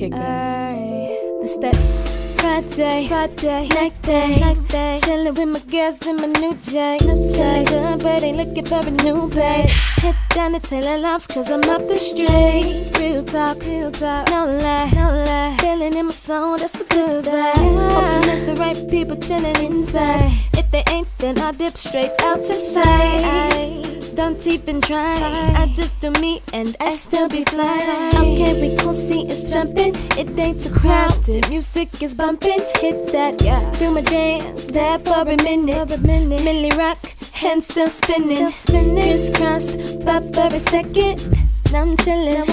kicked in. This that Friday, night day, chillin' with my girls in my new J. Feeling good, but ain't looking for a new babe. Head down to Taylor Lobs, cause I'm up the street. Real talk, no lie. Feeling in my soul, that's a good vibe. Hoping it's the right people chillin' inside. If they ain't, then I'll dip straight out to sight. Don't even try, I just do me and I still be fly. Okay, we gon' see it's jumping, it ain't too crowded. Music is bumping, hit that, feel my dance, that for a minute. Millie rock, hands still spinning. Crisscross, pop for a second. Now I'm chillin'.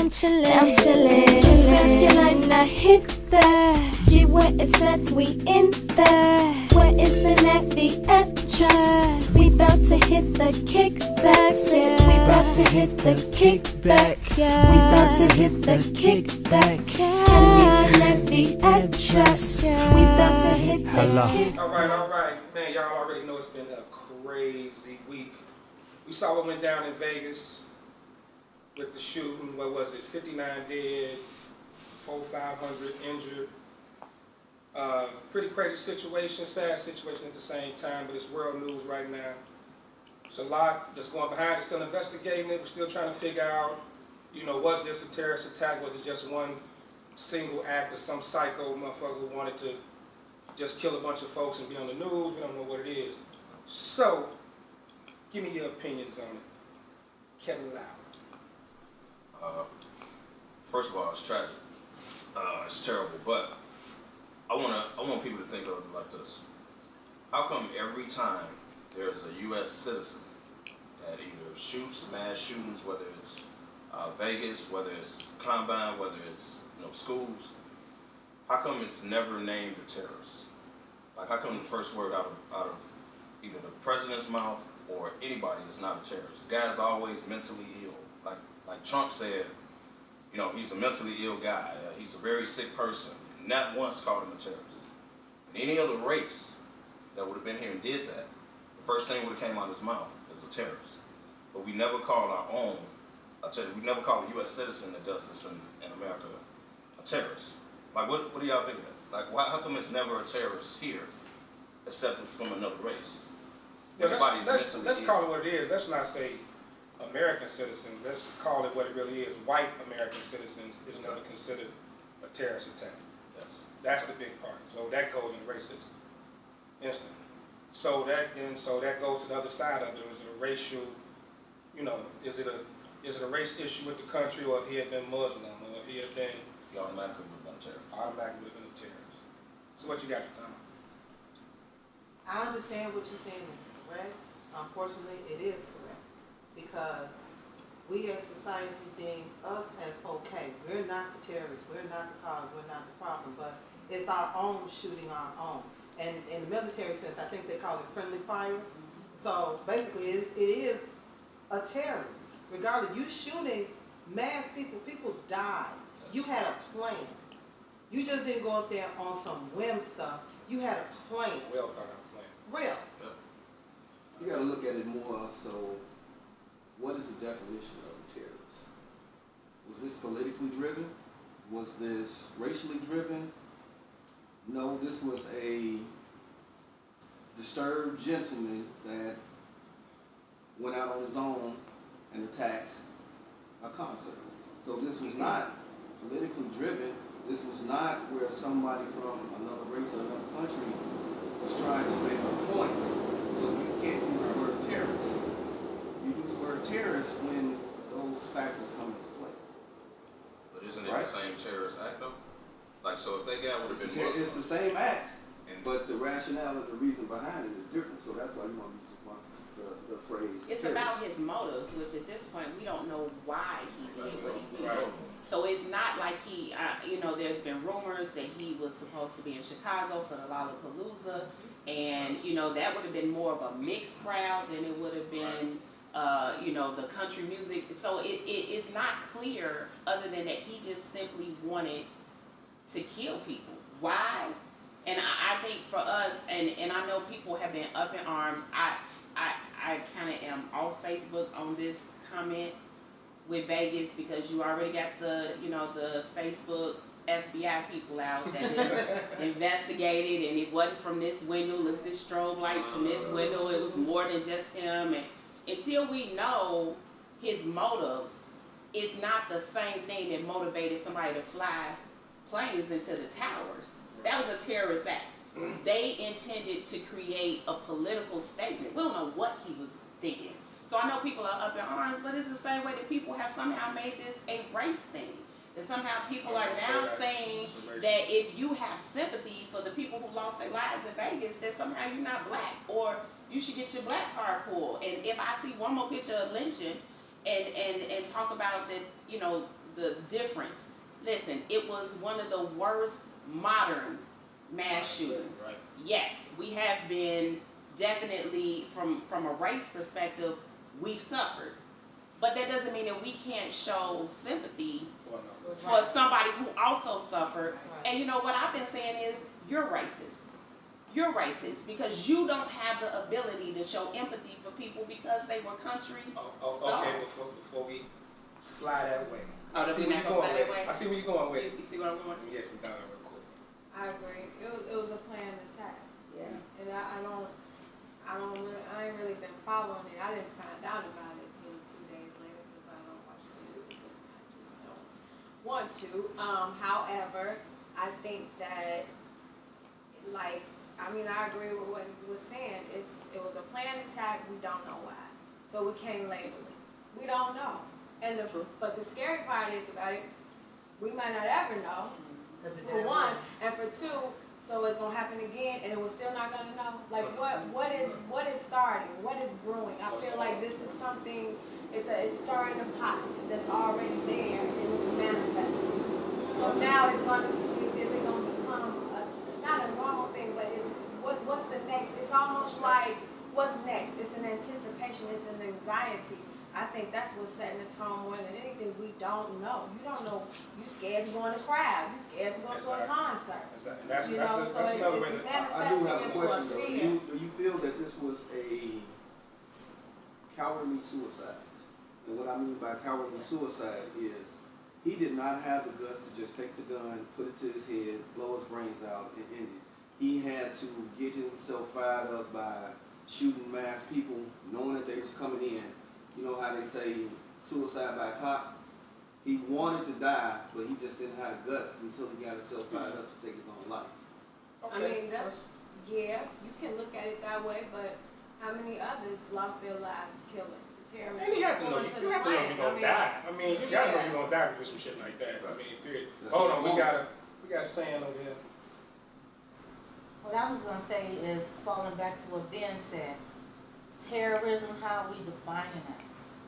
Grab your line, I hit that. G, where it's at, we in there. Where is the navy address? We bout to hit the kickback. We bout to hit the kickback. We bout to hit the kickback. I need the navy address. We bout to hit the kickback. Alright, man, y'all already know it's been a crazy week. We saw what went down in Vegas with the shooting. What was it? 59 dead, 400-500 injured. Pretty crazy situation, sad situation at the same time, but it's world news right now. It's a lot that's going behind it, still investigating it. We're still trying to figure out, was this a terrorist attack? Was it just one single act of some psycho motherfucker who wanted to just kill a bunch of folks and be on the news? We don't know what it is. So, give me your opinions on it. Kevin Loud. First of all, it's tragic. It's terrible, but I want people to think of it like this. How come every time there's a U.S. citizen that either shoots mass shootings, whether it's Vegas, whether it's Combine, whether it's schools, how come it's never named a terrorist? Like, how come the first word out of either the president's mouth or anybody is not a terrorist? The guy's always mentally ill. Like Trump said, he's a mentally ill guy. He's a very sick person. Not once called him a terrorist. And any other race that would have been here and did that, the first thing would have came out of his mouth is a terrorist. But we never call our own, we never call a U.S. citizen that does this in America a terrorist. Like, what do y'all think of that? Like, how come it's never a terrorist here, except from another race? Yeah, let's call it what it is. Let's not say American citizens. Let's call it what it really is. White American citizens is not considered a terrorist attack. Yes. That's the big part. So that goes in racism instantly. So that goes to the other side of it. Is it a racial, is it a race issue with the country, or if he had been Muslim, or if he had been, he automatically would have been a terrorist. Automatically would have been a terrorist. So what you got, Tom? I understand what you're saying is correct. Unfortunately, it is correct, because we as society deem us as okay. We're not the terrorists, we're not the cause, we're not the problem, but it's our own shooting our own. And in the military sense, I think they call it friendly fire. So basically, it is a terrorist. Regardless, you shooting mass people died. You had a plan. You just didn't go up there on some whim stuff. You had a plan. Well thought out plan. Real. You got to look at it more so, what is the definition of a terrorist? Was this politically driven? Was this racially driven? No, this was a disturbed gentleman that went out on his own and attacked a concert. So this was not politically driven. This was not where somebody from another race or another country was trying to make a point. So you can't use the word terrorist. You use the word terrorist when those factors come into play. But isn't it the same terrorist act though? Like, so if that guy would have been Muslim, it's the same act, but the rationale and the reason behind it is different. So that's why you want to use the phrase. It's terrorist. about his motives, which at this point we don't know why he did what he did. Right. So it's not like he, there's been rumors that he was supposed to be in Chicago for the Lollapalooza, and that would have been more of a mixed crowd than it would have been, the country music. So it's not clear, other than that he just simply wanted to kill people. Why? And I think for us, and I know people have been up in arms. I kind of am off Facebook on this comment with Vegas, because you already got the Facebook FBI people out that investigated, and it wasn't from this window. Look at this strobe light from this window. It was more than just him. And until we know his motives, it's not the same thing that motivated somebody to fly planes into the towers. That was a terrorist act. They intended to create a political statement. We don't know what he was thinking. So I know people are up in arms, but it's the same way that people have somehow made this a race thing. That somehow people are now saying that if you have sympathy for the people who lost their lives in Vegas, that somehow you're not black, or you should get your black card pulled. And if I see one more picture of lynching and talk about the, you know, the difference, listen, it was one of the worst modern mass shootings. Right. Yes, we have been definitely, from a race perspective, we've suffered. But that doesn't mean that we can't show sympathy for somebody who also suffered. And you know what I've been saying is, you're racist. You're racist because you don't have the ability to show empathy for people because they were country. Okay, before we fly that way. Oh, I see where you're going with it. I see where you're going with it. You see what I'm going? Let me get from down there real quick. I agree. It was a planned attack. Yeah. And I ain't really been following it. I didn't find out about it till 2 days later because I don't watch the news and I just don't want to. However, I think that, like, I agree with what he was saying. It was a planned attack. We don't know why, so we can't label it. We don't know. And but the scary part is about it, we might not ever know. For one, and for two, so it's gonna happen again, and we're still not gonna know. Like what is starting? What is brewing? I feel like this is something. It's stirring a pot that's already there and it's manifesting. So now is it gonna become not a normal thing, but what's the next? It's almost like what's next? It's an anticipation. It's an anxiety. I think that's what's setting the tone more than anything. We don't know. You don't know. You scared to go in a crowd. You scared to go to a concert. Exactly. That's so another way it's I do have a manifesting question into though. a fear. Do you feel that this was a cowardly suicide? And what I mean by cowardly suicide is he did not have the guts to just take the gun, put it to his head, blow his brains out, and end it. He had to get himself fired up by shooting mass people, knowing that they was coming in. You know how they say suicide by cop? He wanted to die, but he just didn't have the guts until he got himself fired up to take his own life. I mean, yeah, you can look at it that way, but how many others lost their lives killing? Terrorists. And you have to know you're gonna die. I mean, you gotta know you're gonna die with some shit like that. I mean, period. Hold on, we got Sam over here. What I was going to say is, falling back to what Ben said, terrorism, how are we defining that?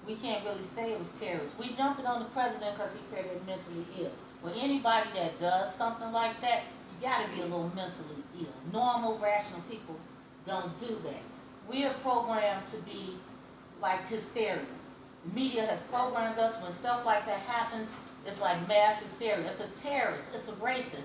We can't really say it was terrorist. We jumping on the president because he said they're mentally ill. Well, anybody that does something like that, you got to be a little mentally ill. Normal, rational people don't do that. We are programmed to be like hysteria. Media has programmed us. When stuff like that happens, it's like mass hysteria. It's a terrorist. It's a racist.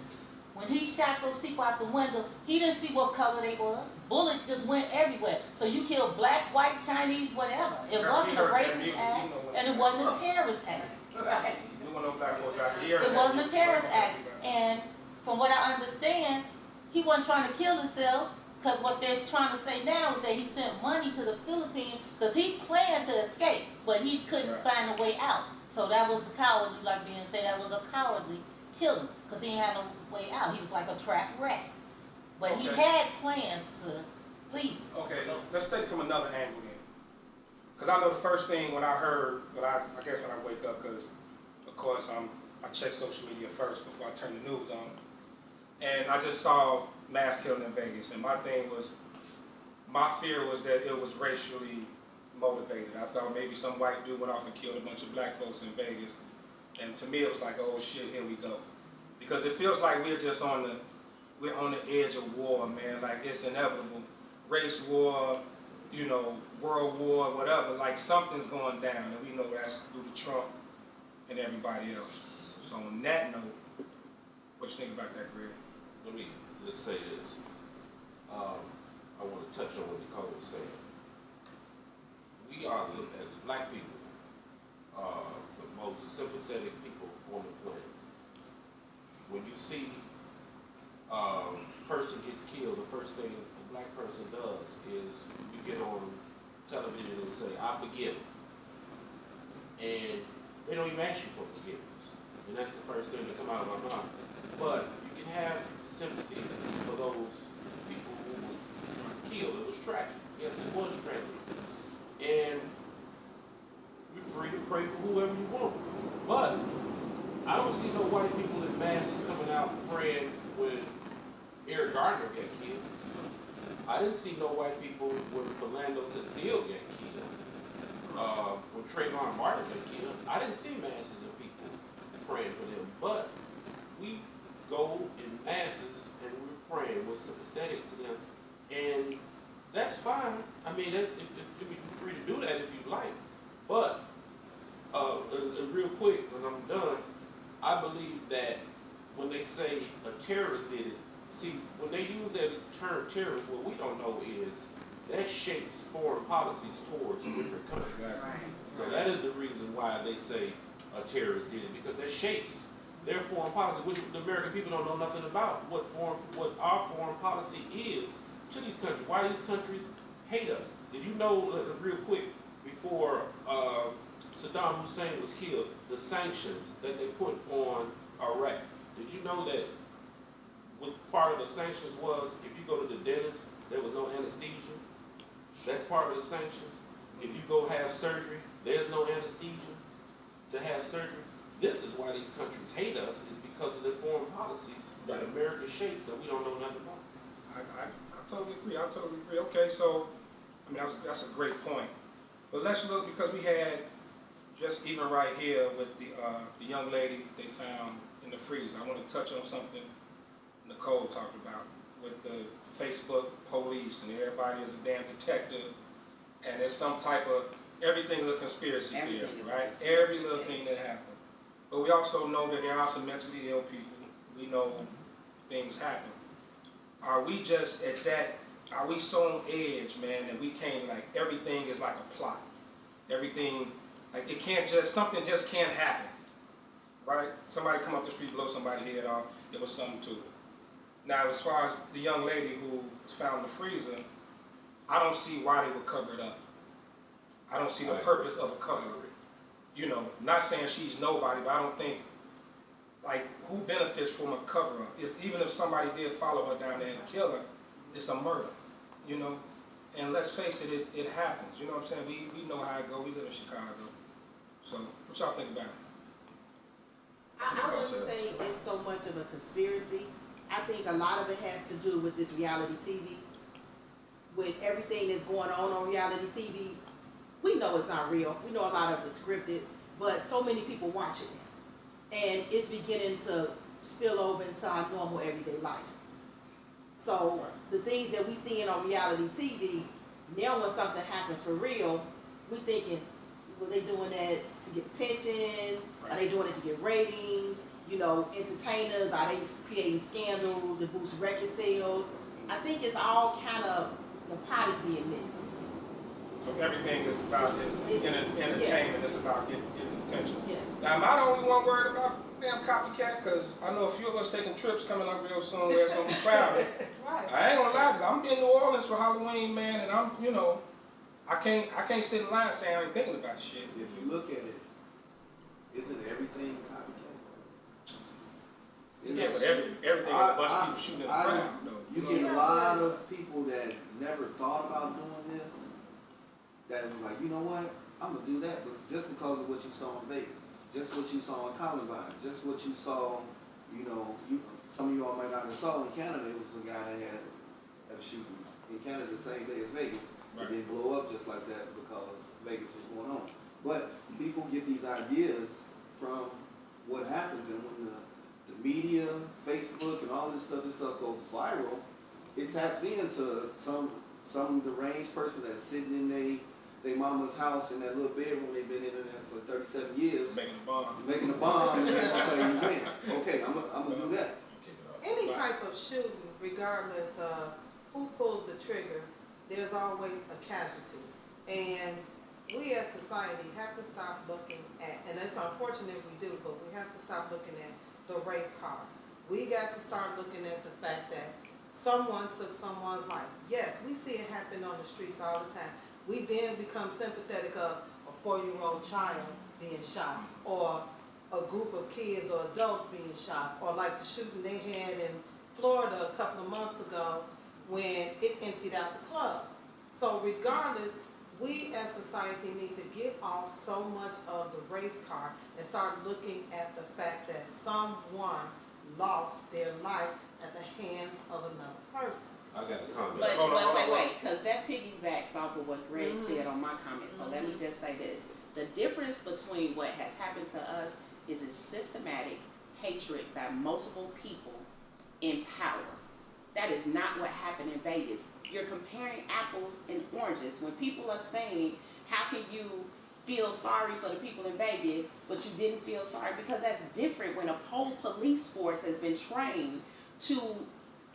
When he shot those people out the window, he didn't see what color they were. Bullets just went everywhere. So you killed black, white, Chinese, whatever. It wasn't a racist act, and it wasn't a terrorist act. Right. It wasn't a terrorist act. And from what I understand, he wasn't trying to kill himself, because what they're trying to say now is that he sent money to the Philippines because he planned to escape, but he couldn't find a way out. So that was the cowardly, like being said, that was a cowardly killing, because he had no way out. He was like a trapped rat. But he had plans to leave. Okay, let's take it from another angle then. Because I know the first thing when I heard, I guess when I wake up, because of course I check social media first before I turn the news on. And I just saw mass killing in Vegas. And my fear was that it was racially motivated. I thought maybe some white dude went off and killed a bunch of black folks in Vegas. And to me it was like, oh shit, here we go. Because it feels like we're on the edge of war, man. Like it's inevitable. Race war, world war, whatever. Like something's going down, and we know that's due to Trump and everybody else. So on that note, what you think about that, Greg? Let me just say this. I want to touch on what Nicole was saying. We are, as black people, the most sympathetic people on the planet. when you see person gets killed, the first thing a black person does is you get on television and say, I forgive him. And they don't even ask you for forgiveness. And that's the first thing that come out of my mouth. But you can have sympathy for those people who were killed. It was tragic. Yes, it was tragic. And you're free to pray for whoever you want. But I don't see no white people in masses coming out praying when Eric Gardner got killed. I didn't see no white people when Philando Castile got killed. When Trayvon Martin got killed, I didn't see masses of people praying for them. But we go in masses and we're praying, we're sympathetic to them. And that's fine. I mean, you're free to do that if you like. But, real quick, when I'm done, I believe that when they say a terrorist did it, see, when they use that term terrorist, what we don't know is that shapes foreign policies towards different countries. Right. So that is the reason why they say a terrorist did it, because that shapes their foreign policy, which the American people don't know nothing about, what our foreign policy is to these countries, why these countries hate us. Did you know, real quick, before Saddam Hussein was killed, the sanctions that they put on Iraq, did you know that what part of the sanctions was, if you go to the dentist, there was no anesthesia? That's part of the sanctions. If you go have surgery, there's no anesthesia to have surgery. This is why these countries hate us, is because of their foreign policies that America shapes that we don't know nothing about. I totally agree. I totally agree. Okay, so I mean that's a great point. But let's look, because we had just even right here with the young lady they found in the freezer. I want to touch on something Nicole talked about with the Facebook police and everybody is a damn detective, and there's some type of everything is a conspiracy theory, right? Every little thing that happened. But we also know that there are some mentally ill people. We know things happen. Are we just at that? Are we so on edge, man, that we can't, like, everything is like a plot? Everything, like, it can't just, something just can't happen, right? Somebody come up the street, blow somebody's head off, there was something to it. Now, as far as the young lady who was found in the freezer, I don't see why they would cover it up. I don't see the purpose of a cover it. You know, not saying she's nobody, but I don't think, like, who benefits from a cover-up? Even if somebody did follow her down there and kill her, it's a murder, you know? And let's face it, it happens. You know what I'm saying? We know how it goes. We live in Chicago. So, what y'all think about it? I wouldn't say it's so much of a conspiracy. I think a lot of it has to do with this reality TV. With everything that's going on reality TV, we know it's not real. We know a lot of it's scripted, but so many people watch it now. And it's beginning to spill over into our normal everyday life. So the things that we see on reality TV, now when something happens for real, we thinking, were they doing that to get attention? Are they doing it to get ratings? You know, entertainers, are they creating scandal to boost record sales? I think it's all kind of, the pot is being mixed. So everything is about entertainment. Yeah. It's about getting attention. Yeah. Now, am I the only one worried about damn copycat? Because I know a few of us taking trips coming up real soon where it's going to be crowded. Right. I ain't going to lie, because I'm in New Orleans for Halloween, man, and I'm, you know, I can't sit in line saying I ain't thinking about the shit. If you look at it, isn't everything copycat? Yeah, but everything is a bunch of people shooting in the crowd. You get a lot of people that never thought about doing this, that was like, you know what, I'm going to do that, but just because of what you saw in Vegas, just what you saw in Columbine, just what you saw, you know, some of you all might not have saw in Canada, it was a guy that had a shooting in Canada the same day as Vegas. Right. It didn't blow up just like that because Vegas was going on. But people get these ideas from what happens, and when the media, Facebook, and all this stuff goes viral, it taps into some deranged person that's sitting in their mama's house in that little bedroom they've been in there for 37 years. Making a bomb, and they say, you win. Okay, I'm gonna do that. Any type of shooting, regardless of who pulls the trigger, there's always a casualty. And we as society have to stop looking at, and it's unfortunate we do, but we have to stop looking at the race card. We got to start looking at the fact that someone took someone's life. Yes, we see it happen on the streets all the time. We then become sympathetic of a 4-year-old child being shot, or a group of kids or adults being shot, or like the shooting they had in Florida a couple of months ago when it emptied out the club. So regardless, we as society need to get off so much of the race card and start looking at the fact that someone lost their life at the hands of another person. I got a comment. But wait, because that piggybacks off of what Greg said on my comment. So let me just say this. The difference between what has happened to us is a systematic hatred by multiple people in power. That is not what happened in Vegas. You're comparing apples and oranges. When people are saying, how can you feel sorry for the people in Vegas, but you didn't feel sorry? Because that's different when a whole police force has been trained to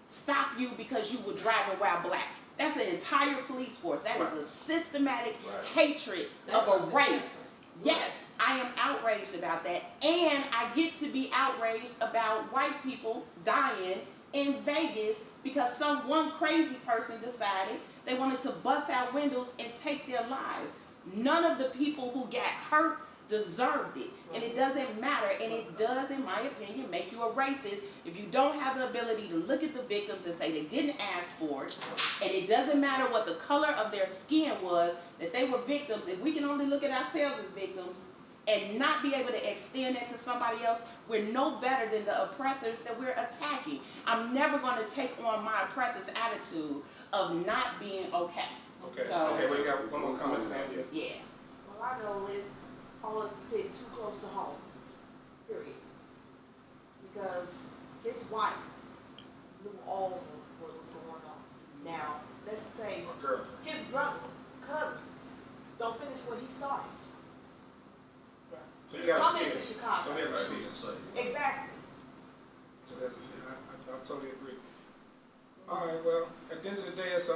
stop you because you were driving while black. That's an entire police force. That is a systematic hatred of a race. Yes, I am outraged about that. And I get to be outraged about white people dying in Vegas because one crazy person decided they wanted to bust out windows and take their lives. None of the people who got hurt deserved it. And it doesn't matter. And it does, in my opinion, make you a racist if you don't have the ability to look at the victims and say they didn't ask for it. And it doesn't matter what the color of their skin was, that they were victims. If we can only look at ourselves as victims and not be able to extend that to somebody else, we're no better than the oppressors that we're attacking. I'm never going to take on my oppressor's attitude of not being okay. Okay, So, okay, we got one more comment from Andrea. yeah. Well, I know it's, all it's said, too close to home, period. Because his wife knew all of what was going on. Now, let's just say My girl. his brother, cousins, don't finish what he started. So you got Come a into fear. Chicago. So there's a Right, fear. who's to say? Exactly. So that's a fear. I totally agree. All right, well, at the end of the day, it's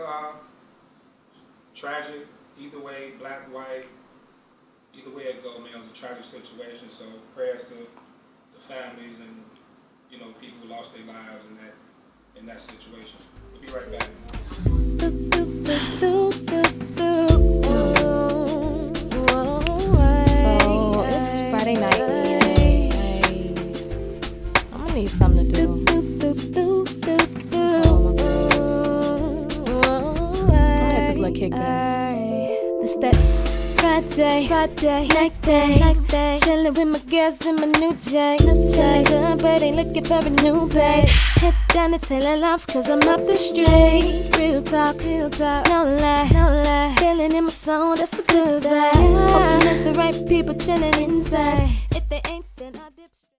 tragic. Either way, black, white, either way it go, man, it was a tragic situation. So prayers to the families and, you know, people who lost their lives in that situation. We'll be right back. So it's Friday night and I'm gonna need something to do. I'm gonna hit this little kickback. It's that Friday night day. Chillin' with my girls in my new J. Feeling good, but ain't looking for a new babe. Head down to Taylor Lobs, cause I'm up the street. Real talk, no lie. Feeling in my soul, that's a good vibe. Hoping it's the right people chillin' inside. If they ain't, then I